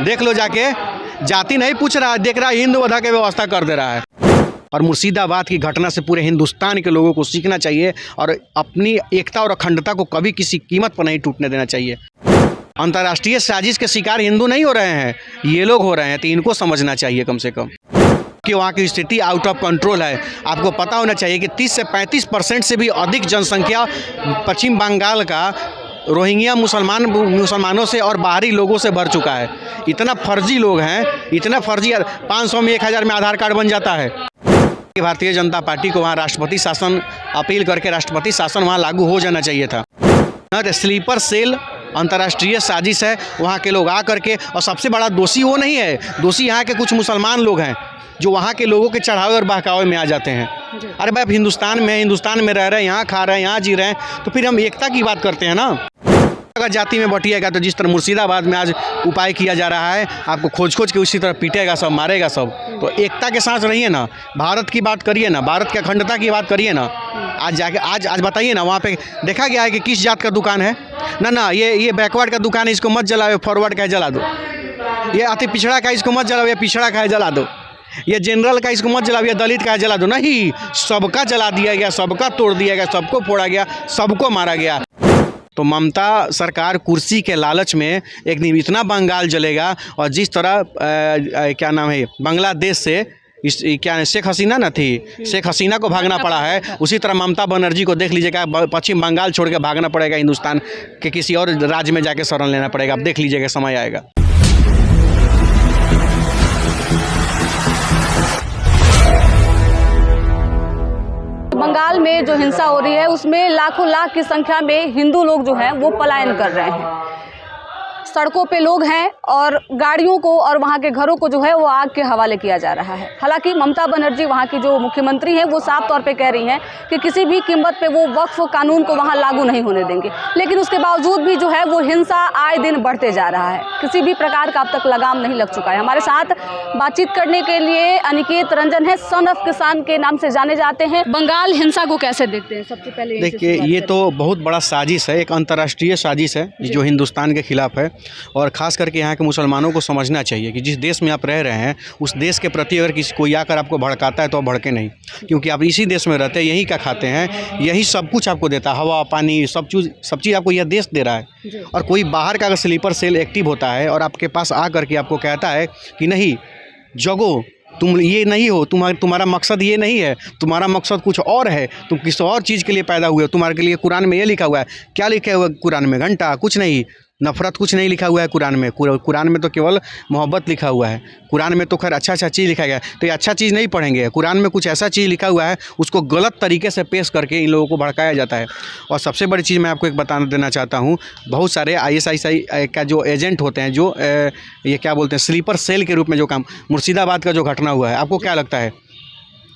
देख लो जाके, जाति नहीं पूछ रहा है, देख रहा है हिंदू वधा की व्यवस्था कर दे रहा है। और मुर्शिदाबाद की घटना से पूरे हिंदुस्तान के लोगों को सीखना चाहिए और अपनी एकता और अखंडता को कभी किसी कीमत पर नहीं टूटने देना चाहिए। अंतर्राष्ट्रीय साजिश के शिकार हिंदू नहीं हो रहे हैं, ये लोग हो रहे हैं, तो इनको समझना चाहिए कम से कम कि वहाँ की स्थिति आउट ऑफ कंट्रोल है। आपको पता होना चाहिए कि 30 से 35% से भी अधिक जनसंख्या पश्चिम बंगाल का रोहिंग्या मुसलमानों से और बाहरी लोगों से भर चुका है। इतना फर्जी लोग हैं, इतना फर्जी, 500 में 1000 में आधार कार्ड बन जाता है। भारतीय जनता पार्टी को वहाँ राष्ट्रपति शासन अपील करके राष्ट्रपति शासन वहाँ लागू हो जाना चाहिए था। स्लीपर सेल अंतर्राष्ट्रीय साजिश है, वहाँ के लोग आ करके, और सबसे बड़ा दोषी वो नहीं है, दोषी यहाँ के कुछ मुसलमान लोग हैं जो वहाँ के लोगों के चढ़ावे और बहकावे में आ जाते हैं। अरे भाई, हिंदुस्तान में रह रहे हैं, यहाँ खा रहे हैं, यहाँ जी रहे हैं, तो फिर हम एकता की बात करते हैं ना। अगर जाति में बटिएगा तो जिस तरह मुर्शिदाबाद में आज उपाय किया जा रहा है, आपको खोज के उसी तरह पीटेगा सब, मारेगा सब। तो एकता के साथ रहिए ना, भारत की बात करिए ना, भारत की अखंडता की बात करिए ना। आज बताइए ना, वहाँ पे देखा गया है कि किस जात का दुकान है ना, ये बैकवर्ड का दुकान है, इसको मत जलाओ, फॉरवर्ड का है जला दो। ये अति पिछड़ा का, इसको मत जलाओ, ये पिछड़ा का है जला दो। ये जनरल का, इसको मत जलाओ, ये दलित का है जला दो। नहीं, सबका जला दिया गया, सबका तोड़ दिया गया, सबको फोड़ा गया, सबको मारा गया। तो ममता सरकार कुर्सी के लालच में एक दिन इतना बंगाल जलेगा, और जिस तरह क्या नाम है, बांग्लादेश से क्या शेख हसीना ना थी, शेख हसीना को भागना पड़ा है, उसी तरह ममता बनर्जी को देख लीजिएगा, पश्चिम बंगाल छोड़ के भागना पड़ेगा, हिंदुस्तान के किसी और राज्य में जाके शरण लेना पड़ेगा। अब देख लीजिएगा, समय आएगा। बंगाल में जो हिंसा हो रही है उसमें लाखों लाख की संख्या में हिंदू लोग जो हैं वो पलायन कर रहे हैं। सड़कों पे लोग हैं और गाड़ियों को और वहाँ के घरों को जो है वो आग के हवाले किया जा रहा है। हालांकि ममता बनर्जी वहाँ की जो मुख्यमंत्री हैं वो साफ तौर पे कह रही हैं कि किसी भी कीमत पे वो वक्फ कानून को वहाँ लागू नहीं होने देंगे, लेकिन उसके बावजूद भी जो है वो हिंसा आए दिन बढ़ते जा रहा है। किसी भी प्रकार का अब तक लगाम नहीं लग चुका है। हमारे साथ बातचीत करने के लिए अनिकेत रंजन है, सन ऑफ किसान के नाम से जाने जाते हैं। बंगाल हिंसा को कैसे देखते हैं? सबसे पहले देखिए, ये तो बहुत बड़ा साजिश है, एक अंतर्राष्ट्रीय साजिश है जो हिंदुस्तान के खिलाफ है। और ख़ास करके यहाँ के मुसलमानों को समझना चाहिए कि जिस देश में आप रह रहे हैं उस देश के प्रति अगर किसी कोई आकर आपको भड़काता है तो आप भड़के नहीं, क्योंकि आप इसी देश में रहते हैं, यही का खाते हैं, यही सब कुछ आपको देता है, हवा पानी सब चीज़ आपको यह देश दे रहा है। और कोई बाहर का अगर स्लीपर सेल एक्टिव होता है और आपके पास आ करके आपको कहता है कि नहीं जगो, तुम ये नहीं हो, तुम्हारा मकसद ये नहीं है, तुम्हारा मकसद कुछ और है, तुम किसी और चीज़ के लिए पैदा हुए हो, तुम्हारे के लिए कुरान में ये लिखा हुआ है। क्या लिखा हुआ है कुरान में? घंटा, कुछ नहीं। नफ़रत कुछ नहीं लिखा हुआ है कुरान में। कुरान में तो केवल मोहब्बत लिखा हुआ है। कुरान में तो खैर अच्छा चीज़ लिखा गया है, तो ये अच्छा चीज़ नहीं पढ़ेंगे। कुरान में कुछ ऐसा चीज़ लिखा हुआ है, उसको गलत तरीके से पेश करके इन लोगों को भड़काया जाता है। और सबसे बड़ी चीज़ मैं आपको एक बता देना चाहता हूँ, बहुत सारे ISI का जो एजेंट होते हैं, जो ये क्या बोलते हैं, स्लीपर सेल के रूप में जो काम, मुर्शिदाबाद का जो घटना हुआ है, आपको क्या लगता है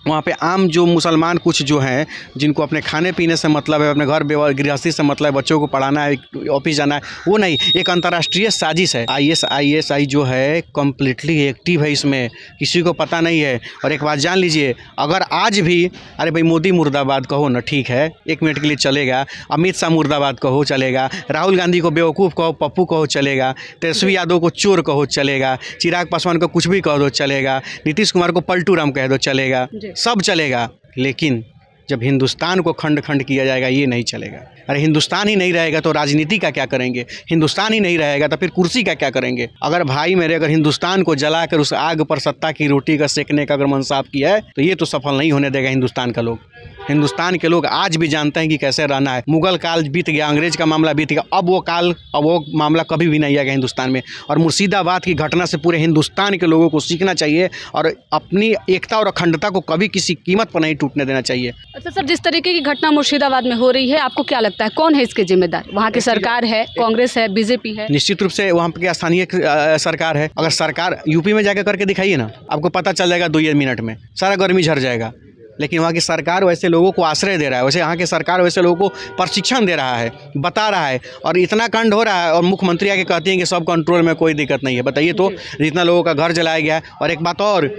वहाँ पे आम जो मुसलमान कुछ जो हैं, जिनको अपने खाने पीने से मतलब है, अपने घर गृहस्थी से मतलब है, बच्चों को पढ़ाना है, ऑफिस जाना है, वो नहीं, एक अंतर्राष्ट्रीय साजिश है। ISI जो है कम्प्लीटली एक्टिव है इसमें, किसी को पता नहीं है। और एक बात जान लीजिए, अगर आज भी अरे भाई मोदी मुर्दाबाद कहो ना, ठीक है, 1 मिनट के लिए चलेगा, अमित शाह मुर्दाबाद कहो चलेगा, राहुल गांधी को बेवकूफ़ कहो, पप्पू कहो चलेगा, तेजस्वी यादव को चोर कहो चलेगा, चिराग पासवान को कुछ भी कह दो चलेगा, नीतीश कुमार को पलटू राम कह दो चलेगा, सब चलेगा, लेकिन जब हिंदुस्तान को खंड खंड किया जाएगा ये नहीं चलेगा। अरे हिंदुस्तान ही नहीं रहेगा तो राजनीति का क्या करेंगे? हिंदुस्तान ही नहीं रहेगा तो फिर कुर्सी का क्या करेंगे? अगर भाई मेरे, अगर हिंदुस्तान को जलाकर उस आग पर सत्ता की रोटी का सेकने का अगर मनसाब किया है तो ये तो सफल नहीं होने देगा हिंदुस्तान का लोग। हिंदुस्तान के लोग आज भी जानते हैं कि कैसे रहना है। मुगल काल बीत गया, अंग्रेज का मामला बीत गया, अब वो मामला कभी भी नहीं आएगा हिंदुस्तान में। और मुर्शिदाबाद की घटना से पूरे हिंदुस्तान के लोगों को सीखना चाहिए और अपनी एकता और अखंडता को कभी किसी कीमत पर नहीं टूटने देना चाहिए। अच्छा सर, जिस तरीके की घटना मुर्शिदाबाद में हो रही है, आपको क्या लगता है कौन है इसके जिम्मेदार? वहाँ की सरकार है, कांग्रेस है, बीजेपी है? निश्चित रूप से वहाँ की स्थानीय सरकार है। अगर सरकार यूपी में जाकर करके दिखाइए ना, आपको पता चल जाएगा 2 मिनट में सारा गर्मी झड़ जाएगा। लेकिन वहाँ की सरकार वैसे लोगों को आश्रय दे रहा है, वैसे यहाँ की सरकार वैसे लोगों को प्रशिक्षण दे रहा है, बता रहा है, और इतना कांड हो रहा है और मुख्यमंत्री आके कहती हैं कि सब कंट्रोल में, कोई दिक्कत नहीं है। बताइए तो, जितना लोगों का घर जलाया गया है। और एक बात और,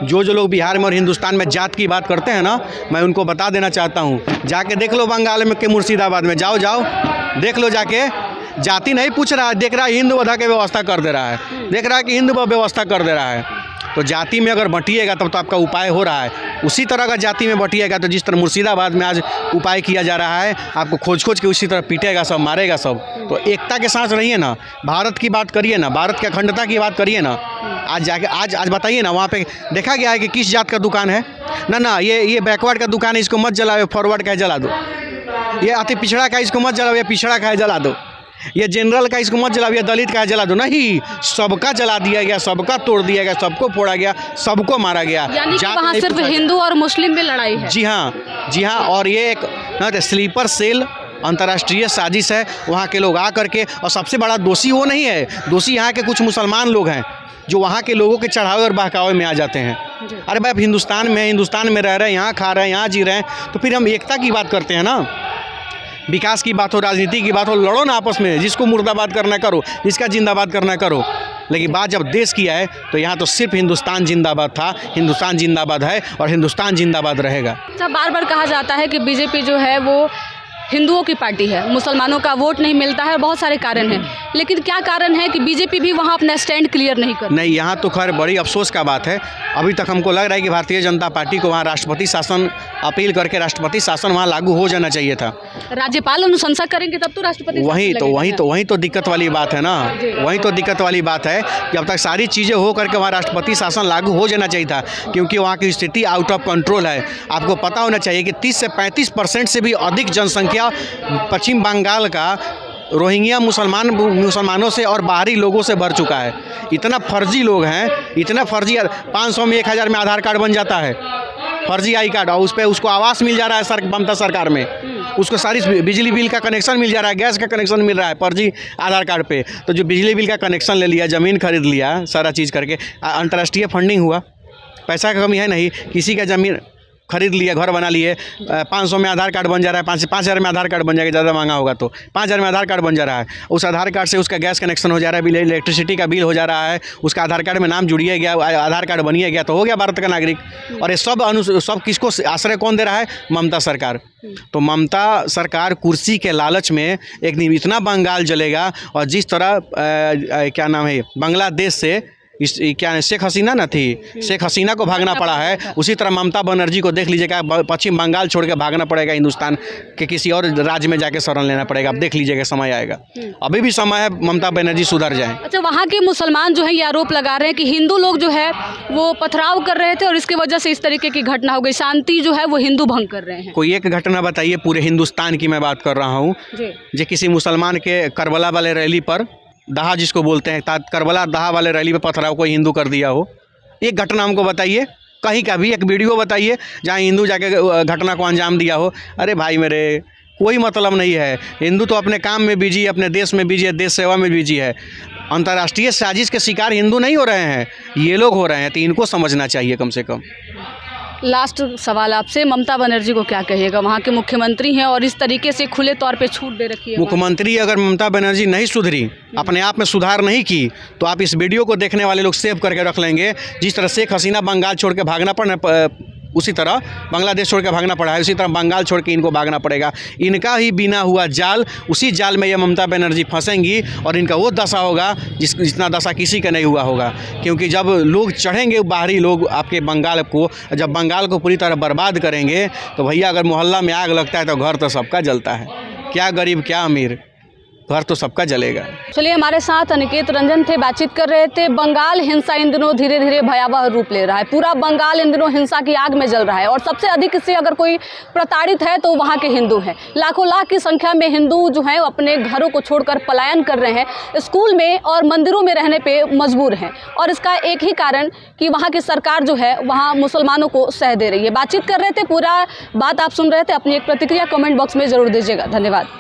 जो लोग बिहार में और हिंदुस्तान में जात की बात करते हैं ना, मैं उनको बता देना चाहता हूँ, जाके देख लो बंगाल में के मुर्शिदाबाद में, जाओ देख लो जाके, जाति नहीं पूछ रहा है, देख रहा है हिंदू वधा की व्यवस्था कर दे रहा है, देख रहा है कि हिंदू व्यवस्था कर दे रहा है। तो जाति में अगर बंटिएगा तब तो आपका उपाय हो रहा है। उसी तरह का जाति में बंटिएगा तो जिस तरह मुर्शिदाबाद में आज उपाय किया जा रहा है, आपको खोज खोज के उसी तरह पीटेगा सब, मारेगा सब। तो एकता के साथ रहिए ना, भारत की बात करिए ना, भारत की अखंडता की बात करिए ना। आज जाके आज बताइए ना, वहाँ पे देखा गया है कि किस जात का दुकान है ना, ये बैकवर्ड का दुकान है, इसको मत जलाओ, फॉरवर्ड का है जला दो। ये अति पिछड़ा का, इसको मत जलाओ, ये पिछड़ा का है जला दो। ये जनरल का, इसको मत जलाओ, ये दलित का है जला दो। नहीं, सबका जला दिया गया, सबका तोड़ दिया गया, सबको फोड़ा गया, सबको मारा गया। यानी कि वहाँ सिर्फ हिंदू और मुस्लिम में लड़ाई है। जी हाँ। और ये एक स्लीपर सेल अंतर्राष्ट्रीय साजिश है। वहाँ के लोग आ करके, और सबसे बड़ा दोषी वो नहीं है, दोषी यहाँ के कुछ मुसलमान लोग हैं जो वहाँ के लोगों के चढ़ावे और बहकावे में आ जाते हैं। अरे भाई, आप हिंदुस्तान में रह रहे हैं, यहाँ खा रहे हैं, यहाँ जी रहे हैं, तो फिर हम एकता की बात करते हैं ना। विकास की बात हो, राजनीति की बात हो, लड़ो ना आपस में, जिसको मुर्दाबाद करना करो, जिसका जिंदाबाद करना करो। लेकिन बात जब देश की है तो यहाँ तो सिर्फ हिंदुस्तान जिंदाबाद था, हिंदुस्तान जिंदाबाद है और हिंदुस्तान जिंदाबाद रहेगा। अच्छा, बार बार कहा जाता है कि बीजेपी जो है वो हिंदुओं की पार्टी है, मुसलमानों का वोट नहीं मिलता है, बहुत सारे कारण हैं, लेकिन क्या कारण है कि बीजेपी भी वहाँ अपना स्टैंड क्लियर नहीं कर? नहीं, यहाँ तो खैर बड़ी अफसोस का बात है। अभी तक हमको लग रहा है कि भारतीय जनता पार्टी को वहाँ राष्ट्रपति शासन अपील करके राष्ट्रपति शासन वहाँ लागू हो जाना चाहिए था। राज्यपाल अनुशंसा करेंगे तब तो राष्ट्रपति वही तो दिक्कत वाली बात है ना। वही तो दिक्कत वाली बात है कि अब तक सारी चीज़ें हो करके वहाँ राष्ट्रपति शासन लागू हो जाना चाहिए था, क्योंकि वहाँ की स्थिति आउट ऑफ कंट्रोल है। आपको पता होना चाहिए कि 30 से 35% से भी अधिक जनसंख्या पश्चिम बंगाल का रोहिंग्या मुसलमानों से और बाहरी लोगों से भर चुका है। इतना फर्जी लोग हैं, इतना फर्जी, 500 में 1000 में आधार कार्ड बन जाता है, फर्जी आई कार्ड, और उस पर उसको आवास मिल जा रहा है ममता सरकार में, उसको सारी बिजली बिल का कनेक्शन मिल जा रहा है, गैस का कनेक्शन मिल रहा है फर्जी आधार कार्ड पे। तो जो बिजली बिल का कनेक्शन ले लिया, ज़मीन खरीद लिया, सारा चीज़ करके अंतर्राष्ट्रीय फंडिंग हुआ, पैसा का कमी है नहीं, किसी का ज़मीन खरीद लिया, घर बना लिए, 500 में आधार कार्ड बन जा रहा है, 5,000 में आधार कार्ड बन जाएगा, ज़्यादा महंगा होगा तो 5,000 में आधार कार्ड बन जा रहा है। उस आधार कार्ड से उसका गैस कनेक्शन हो जा रहा है, इलेक्ट्रिसिटी का बिल हो जा रहा है, उसका आधार कार्ड में नाम जुड़िए गया, आधार कार्ड बनिए गया, तो हो गया भारत का नागरिक। और ये सब किसको आश्रय कौन दे रहा है? ममता सरकार। तो ममता सरकार कुर्सी के लालच में एक दिन इतना बंगाल जलेगा, और जिस तरह क्या नाम है, बांग्लादेश से क्या शेख हसीना ना थी, शेख हसीना को भागना पड़ा है, उसी तरह ममता बनर्जी को देख लीजिएगा, पश्चिम बंगाल छोड़ के भागना पड़ेगा, हिंदुस्तान के किसी और राज्य में जाके शरण लेना पड़ेगा। अब देख लीजिएगा, समय आएगा, अभी भी समय है, ममता बनर्जी सुधर जाए। अच्छा, वहाँ के मुसलमान जो है ये आरोप लगा रहे हैं कि हिंदू लोग जो है वो पथराव कर रहे थे और इसकी वजह से इस तरीके की घटना हो गई, शांति जो है वो हिंदू भंग कर रहे हैं। कोई एक घटना बताइए, पूरे हिंदुस्तान की मैं बात कर रहा हूँ, जो किसी मुसलमान के करबला वाले रैली पर, दहा जिसको बोलते हैं, करबला दहा वाले रैली पे पथराव कोई हिंदू कर दिया हो। एक घटना हमको बताइए, कहीं का भी एक वीडियो बताइए जहाँ हिंदू जाके घटना को अंजाम दिया हो। अरे भाई मेरे, कोई मतलब नहीं है। हिंदू तो अपने काम में बिजी है, अपने देश में बिजी है, देश सेवा में बिजी है। अंतर्राष्ट्रीय साजिश के शिकार हिंदू नहीं हो रहे हैं, ये लोग हो रहे हैं, तो इनको समझना चाहिए कम से कम। लास्ट सवाल आपसे, ममता बनर्जी को क्या कहिएगा? वहाँ के मुख्यमंत्री हैं और इस तरीके से खुले तौर पे छूट दे रखी है। मुख्यमंत्री अगर ममता बनर्जी नहीं सुधरी, अपने आप में सुधार नहीं की, तो आप इस वीडियो को देखने वाले लोग सेव करके रख लेंगे। जिस तरह शेख हसीना बंगाल छोड़ के भागना पड़ा, उसी तरह बांग्लादेश छोड़ के भागना पड़ा है, उसी तरह बंगाल छोड़ के इनको भागना पड़ेगा। इनका ही बिना हुआ जाल, उसी जाल में ये ममता बनर्जी फंसेंगी और इनका वो दशा होगा जितना दशा किसी का नहीं हुआ होगा। क्योंकि जब लोग चढ़ेंगे, बाहरी लोग आपके बंगाल को, जब बंगाल को पूरी तरह बर्बाद करेंगे, तो भैया अगर मोहल्ला में आग लगता है तो घर तो सबका जलता है, क्या गरीब क्या अमीर, घर तो सबका जलेगा। चलिए, हमारे साथ अनिकेत रंजन थे, बातचीत कर रहे थे। बंगाल हिंसा इन दिनों धीरे धीरे भयावह रूप ले रहा है, पूरा बंगाल इन दिनों हिंसा की आग में जल रहा है, और सबसे अधिक इससे अगर कोई प्रताड़ित है तो वहाँ के हिंदू हैं। लाखों लाख की संख्या में हिंदू जो हैं अपने घरों को छोड़कर पलायन कर रहे हैं, स्कूल में और मंदिरों में रहने पे मजबूर हैं, और इसका एक ही कारण कि वहाँ की सरकार जो है वहाँ मुसलमानों को सह दे रही है। बातचीत कर रहे थे, पूरा बात आप सुन रहे थे। अपनी एक प्रतिक्रिया कमेंट बॉक्स में ज़रूर दीजिएगा। धन्यवाद।